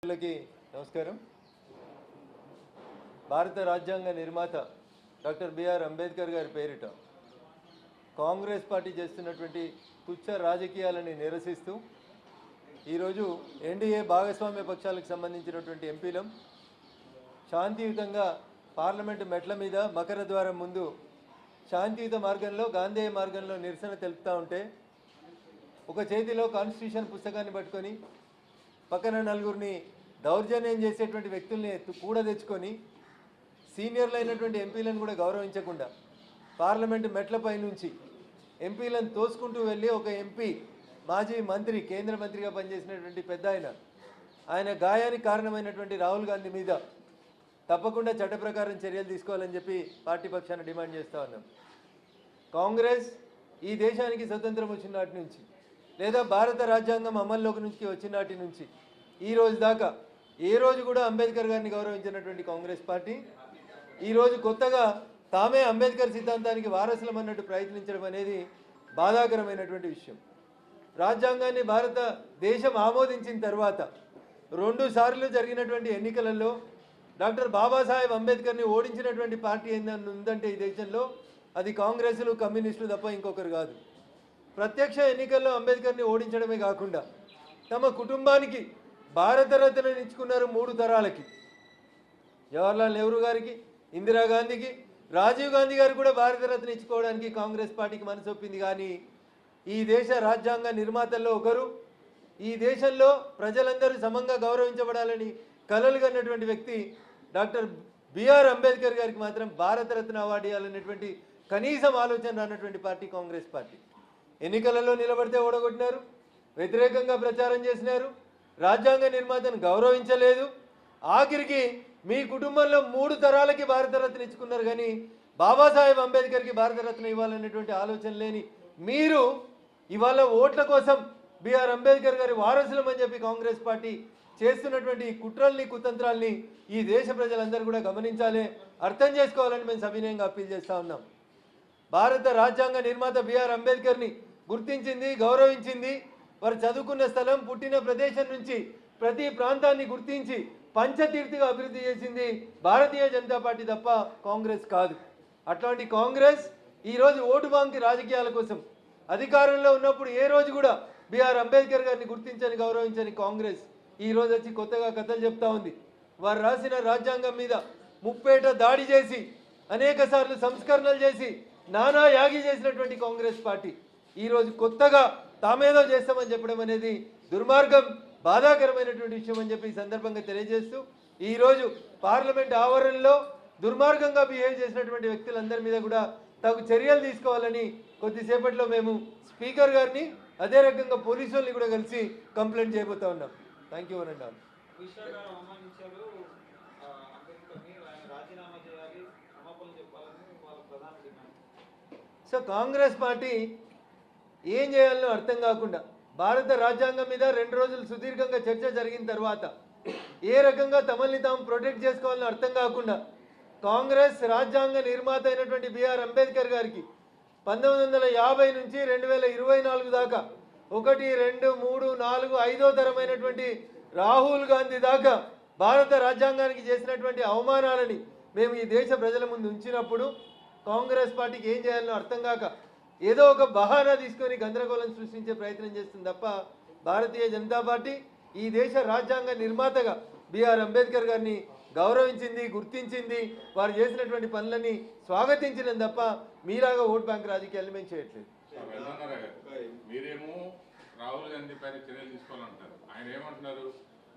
నమస్కారం. భారత రాజ్యాంగ నిర్మాత డాక్టర్ బిఆర్ అంబేద్కర్ గారి పేరిట కాంగ్రెస్ పార్టీ చేస్తున్నటువంటి తుచ్చ రాజకీయాలని నిరసిస్తూ ఈరోజు ఎన్డీఏ భాగస్వామ్య పక్షాలకు సంబంధించినటువంటి ఎంపీలం శాంతియుతంగా పార్లమెంటు మెట్ల మీద మకర ద్వారం ముందు శాంతియుత మార్గంలో గాంధేయ మార్గంలో నిరసన తెలుపుతూ ఉంటే ఒక చేతిలో కాన్స్టిట్యూషన్ పుస్తకాన్ని పట్టుకొని పక్కన నలుగురిని దౌర్జన్యం చేసేటువంటి వ్యక్తుల్ని కూడా తెచ్చుకొని సీనియర్లు అయినటువంటి ఎంపీలను కూడా గౌరవించకుండా పార్లమెంటు మెట్లపై నుంచి ఎంపీలను తోసుకుంటూ వెళ్ళి ఒక ఎంపీ మాజీ మంత్రి కేంద్ర మంత్రిగా పనిచేసినటువంటి పెద్ద ఆయన గాయానికి కారణమైనటువంటి రాహుల్ గాంధీ మీద తప్పకుండా చట్ట ప్రకారం చర్యలు తీసుకోవాలని చెప్పి పార్టీ పక్షాన డిమాండ్ చేస్తూ ఉన్నాం. కాంగ్రెస్ ఈ దేశానికి స్వతంత్రం వచ్చిన నాటి నుంచి లేదా భారత రాజ్యాంగం అమల్లోకి నుంచి వచ్చిన నాటి నుంచి ఈ రోజు దాకా ఏ రోజు కూడా అంబేద్కర్ గారిని గౌరవించినటువంటి కాంగ్రెస్ పార్టీ ఈరోజు కొత్తగా తామే అంబేద్కర్ సిద్ధాంతానికి వారసులం అన్నట్టు ప్రయత్నించడం అనేది బాధాకరమైనటువంటి విషయం. రాజ్యాంగాన్ని భారతదేశం ఆమోదించిన తర్వాత 2 సార్లు జరిగినటువంటి ఎన్నికలలో డాక్టర్ బాబాసాహెబ్ అంబేద్కర్ని ఓడించినటువంటి పార్టీ ఏందని ఉందంటే ఈ దేశంలో అది కాంగ్రెస్లు కమ్యూనిస్టులు తప్ప ఇంకొకరు కాదు. ప్రత్యక్ష ఎన్నికల్లో అంబేద్కర్ని ఓడించడమే కాకుండా తమ కుటుంబానికి భారతరత్నని ఇచ్చుకున్నారు 3 తరాలకి. జవహర్లాల్ నెహ్రూ గారికి, ఇందిరాగాంధీకి, రాజీవ్ గాంధీ గారు కూడా భారతరత్న ఇచ్చుకోవడానికి కాంగ్రెస్ పార్టీకి మనసు ఒప్పింది. కానీ ఈ దేశ రాజ్యాంగ నిర్మాతల్లో ఒకరు, ఈ దేశంలో ప్రజలందరూ సమంగా గౌరవించబడాలని కలలు కన్నటువంటి వ్యక్తి డాక్టర్ బిఆర్ అంబేద్కర్ గారికి మాత్రం భారతరత్న అవార్డు ఇవ్వాలనేటువంటి కనీసం ఆలోచన రానటువంటి పార్టీ కాంగ్రెస్ పార్టీ. ఎన్నికలలో నిలబడితే ఓడగొట్టినారు, వ్యతిరేకంగా ప్రచారం చేసినారు, రాజ్యాంగ నిర్మాతను గౌరవించలేదు. ఆఖరికి మీ కుటుంబంలో 3 తరాలకి భారతరత్న ఇచ్చుకున్నారు కానీ బాబాసాహెబ్ అంబేద్కర్కి భారతరత్న ఇవ్వాలనేటువంటి ఆలోచన లేని మీరు ఇవాళ ఓట్ల కోసం బిఆర్ అంబేద్కర్ గారి వారసులం అని చెప్పి కాంగ్రెస్ పార్టీ చేస్తున్నటువంటి కుట్రల్ని కుతంత్రాల్ని ఈ దేశ ప్రజలందరూ కూడా గమనించాలి, అర్థం చేసుకోవాలని మేము సవినయంగా అప్పీల్ చేస్తూ ఉన్నాం. భారత రాజ్యాంగ నిర్మాత బిఆర్ అంబేద్కర్ని గుర్తించింది, గౌరవించింది. వారు చదువుకున్న స్థలం, పుట్టిన ప్రదేశం నుంచి ప్రతి ప్రాంతాన్ని గుర్తించి పంచతీర్థిగా అభివృద్ధి చేసింది భారతీయ జనతా పార్టీ తప్ప కాంగ్రెస్ కాదు. అట్లాంటి కాంగ్రెస్ ఈరోజు ఓటు బ్యాంక్ రాజకీయాల కోసం అధికారంలో ఉన్నప్పుడు ఏ రోజు కూడా బిఆర్ అంబేద్కర్ గారిని గుర్తించని గౌరవించని కాంగ్రెస్ ఈరోజు వచ్చి కొత్తగా కథలు చెప్తా ఉంది. వారు రాసిన రాజ్యాంగం మీద ముప్పేట దాడి చేసి అనేక సార్లు సంస్కరణలు చేసి నానా యాగి చేసినటువంటి కాంగ్రెస్ పార్టీ ఈరోజు కొత్తగా తామేదో చేస్తామని చెప్పడం అనేది దుర్మార్గం, బాధాకరమైనటువంటి విషయం అని చెప్పి ఈ సందర్భంగా తెలియజేస్తూ ఈరోజు పార్లమెంట్ ఆవరణలో దుర్మార్గంగా బిహేవ్ చేసినటువంటి వ్యక్తులందరి మీద కూడా తగు చర్యలు తీసుకోవాలని కొద్దిసేపట్లో మేము స్పీకర్ గారిని అదే రకంగా పోలీసు వాళ్ళని కూడా కలిసి కంప్లైంట్ చేయబోతా ఉన్నాం. థ్యాంక్ యూ అనండి. సో కాంగ్రెస్ పార్టీ ఏం చేయాలో అర్థం కాకుండా భారత రాజ్యాంగం మీద 2 రోజులు సుదీర్ఘంగా చర్చ జరిగిన తర్వాత ఏ రకంగా తమల్ని తాము ప్రొటెక్ట్ చేసుకోవాలని అర్థం కాకుండా కాంగ్రెస్ రాజ్యాంగ నిర్మాత అయినటువంటి బిఆర్ అంబేద్కర్ గారికి 1950 నుంచి 2024 దాకా 1, 2, 3, 4, 5వ తరమైనటువంటి రాహుల్ గాంధీ దాకా భారత రాజ్యాంగానికి చేసినటువంటి అవమానాలని మేము ఈ దేశ ప్రజల ముందు ఉంచినప్పుడు కాంగ్రెస్ పార్టీకి ఏం చేయాలో అర్థం కాక ఏదో ఒక బహానా తీసుకొని గందరగోళం సృష్టించే ప్రయత్నం చేస్తుంది తప్ప భారతీయ జనతా పార్టీ ఈ దేశ రాజ్యాంగ నిర్మాతగా బిఆర్ అంబేద్కర్ గారిని గౌరవించింది, గుర్తించింది, వారు చేసినటువంటి పనులని స్వాగతించినది తప్ప మీలాగా ఓట్ బ్యాంక్ రాజకీయాలు మేము చేయట్లేదు. మీరేమో రాహుల్ గాంధీ పైన చర్యలు తీసుకోవాలంటారు, ఆయన ఏమంటున్నారు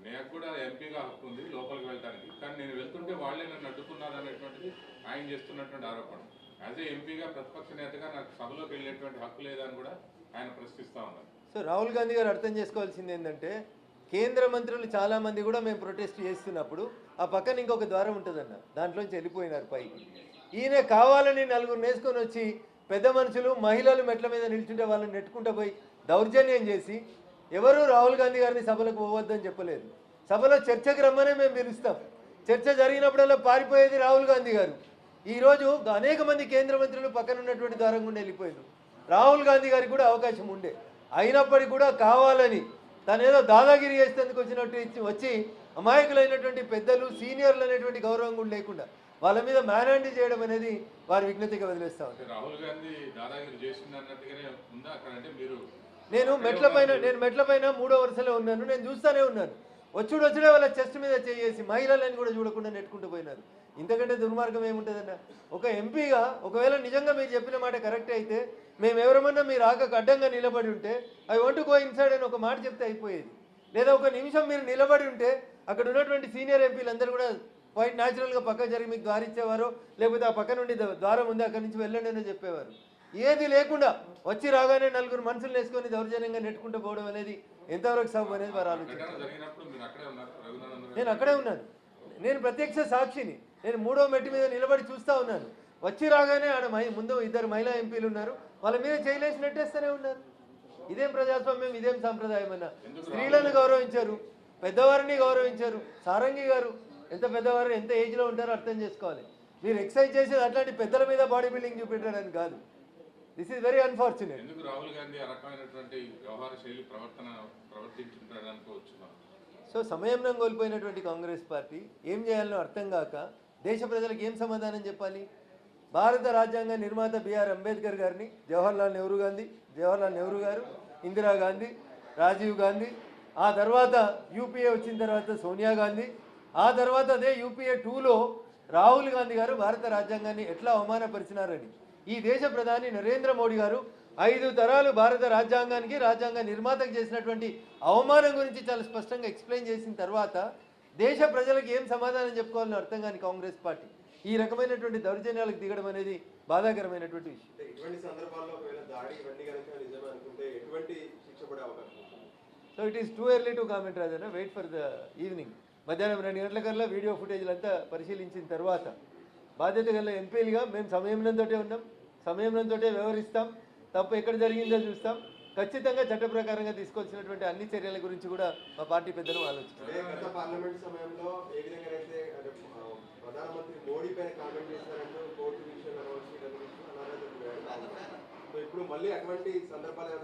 నాకు కూడా ఎంపీగా హక్కు ఉంది లోపలికి వెళ్ళడానికి, కానీ నేను వెళ్తుంటే వాళ్ళే నన్ను అడ్డుకున్నారు అనేటువంటిది ఆయన చేస్తున్నటువంటి ఆరోపణ. యాజ్ ఏ ఎంపీగా ప్రతిపక్ష నేతగా నాకు సభలోకి వెళ్ళేటువంటి హక్కు లేదని కూడా ఆయన ప్రశ్నిస్తూ ఉన్నారు. సో రాహుల్ గాంధీ గారు అర్థం చేసుకోవాల్సింది ఏంటంటే కేంద్ర మంత్రులు చాలామంది కూడా మేము ప్రొటెస్ట్ చేస్తున్నప్పుడు ఆ పక్కన ఇంకొక ద్వారం ఉంటుందన్న, దాంట్లోంచి వెళ్ళిపోయినారు పైకి. ఈయన కావాలని 4 నేసుకొని వచ్చి పెద్ద మనుషులు మహిళలు మెట్ల మీద నిల్చుంటే వాళ్ళని నెట్టుకుంటూ పోయి దౌర్జన్యం చేసి ఎవరు రాహుల్ గాంధీ గారిని సభలకు పోవద్దని చెప్పలేదు. సభలో చర్చకు రమ్మనే మేము పిలుస్తాం. చర్చ జరిగినప్పుడల్లా పారిపోయేది రాహుల్ గాంధీ గారు. ఈరోజు అనేక మంది కేంద్ర మంత్రులు పక్కన ఉన్నటువంటి ద్వారం గుండా వెళ్ళిపోయారు. రాహుల్ గాంధీ గారికి కూడా అవకాశం ఉండే, అయినప్పటికీ కూడా కావాలని తను ఏదో దాదాగిరి చేసేందుకు వచ్చి అమాయకులైనటువంటి పెద్దలు సీనియర్లు అనేటువంటి గౌరవం కూడా లేకుండా వాళ్ళ మీద మ్యానాండి చేయడం అనేది వారి విజ్ఞతగా వదిలేస్తా ఉంటారు. రాహుల్ గాంధీ దాదాగిరి చేసింది అన్నట్టుగానే ఉందా అక్కడ? అంటే మీరు నేను మెట్ల పైన 3వ వరుసలో ఉన్నాను, నేను చూస్తూనే ఉన్నాను. వచ్చుడే వాళ్ళ చెస్ట్ మీద చేసి మహిళలని కూడా చూడకుండా నెట్టుకుంటూ పోయినారు. ఇంతకంటే దుర్మార్గం ఏముంటుందన్న? ఒక ఎంపీగా ఒకవేళ నిజంగా మీరు చెప్పిన మాట కరెక్ట్ అయితే మేము ఎవరమన్నా మీరు ఆకకు అడ్డంగా నిలబడి ఉంటే I want to go inside అని ఒక మాట చెప్తే అయిపోయేది. లేదా ఒక నిమిషం మీరు నిలబడి ఉంటే అక్కడ ఉన్నటువంటి సీనియర్ ఎంపీలు అందరూ కూడా క్వైట్ న్యాచురల్గా పక్క జరిగి మీకు ద్వారిచ్చేవారు, లేకపోతే ఆ పక్క నుండి ద్వారం ఉంది అక్కడి నుంచి వెళ్ళండి అని చెప్పేవారు. ఏది లేకుండా వచ్చి రాగానే 4 మనుషులు వేసుకొని దౌర్జన్యంగా నెట్టుకుంటూ పోవడం అనేది ఎంతవరకు సబబు అనేది వారు ఆలోచించారు. నేను అక్కడే ఉన్నాను, నేను ప్రత్యక్ష సాక్షిని. నేను 3వ మెట్టు మీద నిలబడి చూస్తూ ఉన్నాను. వచ్చి రాగానే ఆడ ముందు 2 మహిళా ఎంపీలు ఉన్నారు, వాళ్ళ మీద చేయలేసి నెట్టేస్తూనే ఉన్నారు. ఇదేం ప్రజాస్వామ్యం, ఇదేం సాంప్రదాయం అన్న? స్త్రీలను గౌరవించారు, పెద్దవారిని గౌరవించారు. సారంగి గారు ఎంత పెద్దవారు, ఎంత ఏజ్లో ఉంటారో అర్థం చేసుకోవాలి. మీరు ఎక్సైజ్ చేసేది అట్లాంటి పెద్దల మీద బాడీ బిల్డింగ్ చూపెట్టడానికి కాదు. This is very unfortunate. ఎందుకు రాహుల్ గాంధీ ఆ రకమైనటువంటి వ్యవహార శైలి ప్రవర్తించుంటారని అనుకోవచ్చు. సో సమయంలో కోల్పోయినటువంటి కాంగ్రెస్ పార్టీ ఏం చేయాలనో అర్థం కాక దేశ ప్రజలకు ఏం సమాధానం చెప్పాలి? భారత రాజ్యాంగ నిర్మాత బిఆర్ అంబేద్కర్ గారిని, జవహర్లాల్ నెహ్రూ గారు, ఇందిరాగాంధీ, రాజీవ్ గాంధీ, ఆ తర్వాత యూపీఏ వచ్చిన తర్వాత సోనియా గాంధీ, ఆ తర్వాత అదే యూపీఏ 2లో రాహుల్ గాంధీ గారు భారత రాజ్యాంగాన్ని ఎట్లా అవమానపరిచినారని ఈ దేశ ప్రధాని నరేంద్ర మోడీ గారు 5 తరాలు భారత రాజ్యాంగానికి, రాజ్యాంగ నిర్మాతకు చేసినటువంటి అవమానం గురించి చాలా స్పష్టంగా ఎక్స్ప్లెయిన్ చేసిన తర్వాత దేశ ప్రజలకు ఏం సమాధానం చెప్పుకోవాలని అర్థం కాని కాంగ్రెస్ పార్టీ ఈ రకమైనటువంటి దౌర్జన్యాలకు దిగడం అనేది బాధాకరమైనటువంటి విషయం. So it is too early to comment Rajanna. Wait for the evening. మధ్యాహ్నం 2 గంటలకల్లా వీడియో ఫుటేజ్లంతా పరిశీలించిన తర్వాత బాధ్యత గల ఎంపీలుగా మేము సంయమనంతోటే ఉన్నాం, సంయమనంతోటే వ్యవహరిస్తాం. తప్పు ఎక్కడ జరిగిందో చూస్తాం. ఖచ్చితంగా చట్ట ప్రకారంగా తీసుకోవాల్సినటువంటి అన్ని చర్యల గురించి కూడా మా పార్టీ పెద్దలు ఆలోచిస్తారు. పార్లమెంట్ సమయంలో ఏ విధంగా అయితే ప్రధానమంత్రి మోడీ పైన కామెంట్ చేశారంటూ కోర్టు విషయంలో ఇప్పుడు మళ్ళీ అటువంటి సందర్భాలు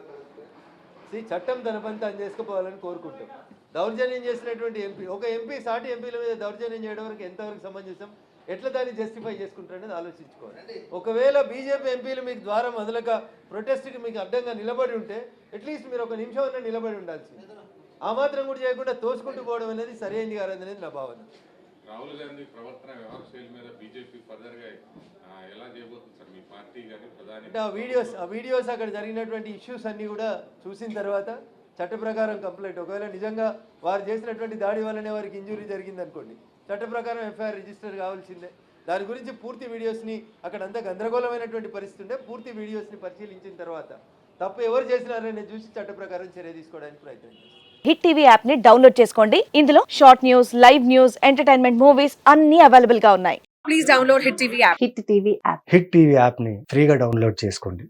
చట్టం తన పని తాను చేసుకుపోవాలని కోరుకుంటాం. దౌర్జన్యం చేసినటువంటి ఒక ఎంపీ సాటి ఎంపీల మీద దౌర్జన్యం చేయడం వరకు ఎంతవరకు సమంజసం, ఎట్లా దాన్ని జస్టిఫై చేసుకుంటారనేది ఆలోచించుకోవాలి. ఒకవేళ బీజేపీ ఎంపీలు మీకు ద్వారం మొదలక ప్రొటెస్ట్కి మీకు అడ్డంగా నిలబడి ఉంటే అట్లీస్ట్ మీరు 1 నిమిషం అన్నా నిలబడి ఉండాల్సింది. ఆ మాత్రం కూడా చేయకుండా తోసుకుంటూ పోవడం అనేది సరైనది కాదనేది నా భావన. రాహుల్ గాంధీ ప్రవర్తన వ్యవహార శైలి మీద బీజేపీ ఫర్దర్గా ఎలా చేయబోతుంది సార్ మీ పార్టీ కానీ ప్రధాని? అంటే ఆ వీడియోస్ అక్కడ జరిగినటువంటి ఇష్యూస్ అన్నీ కూడా చూసిన తర్వాత చట్ట ప్రకారం కంప్లైంట్, ఒకవేళ నిజంగా వారు చేసినటువంటి దాడి వల్లనే వారికి ఇంజురీ జరిగిందనుకోండి, చట్ట ప్రకారం ఎఫ్ఐఆర్ రిజిస్టర్ కావాల్సిందే. దాని గురించి పూర్తి వీడియోస్ని అక్కడ అంతా గందరగోళమైనటువంటి పరిస్థితి ఉంటే పూర్తి వీడియోస్ని పరిశీలించిన తర్వాత తప్పు ఎవరు చేసినారని చూసి చట్ట ప్రకారం చర్య తీసుకోవడానికి ప్రయత్నం చేస్తాం. హిట్ టీవీ యాప్ ని డౌన్లోడ్ చేసుకోండి. ఇందులో short news, live news, entertainment movies అన్ని అవైలబుల్ గా ఉన్నాయి. Please download hit TV app. Hit TV app ని ఫ్రీగా డౌన్లోడ్ చేసుకోండి.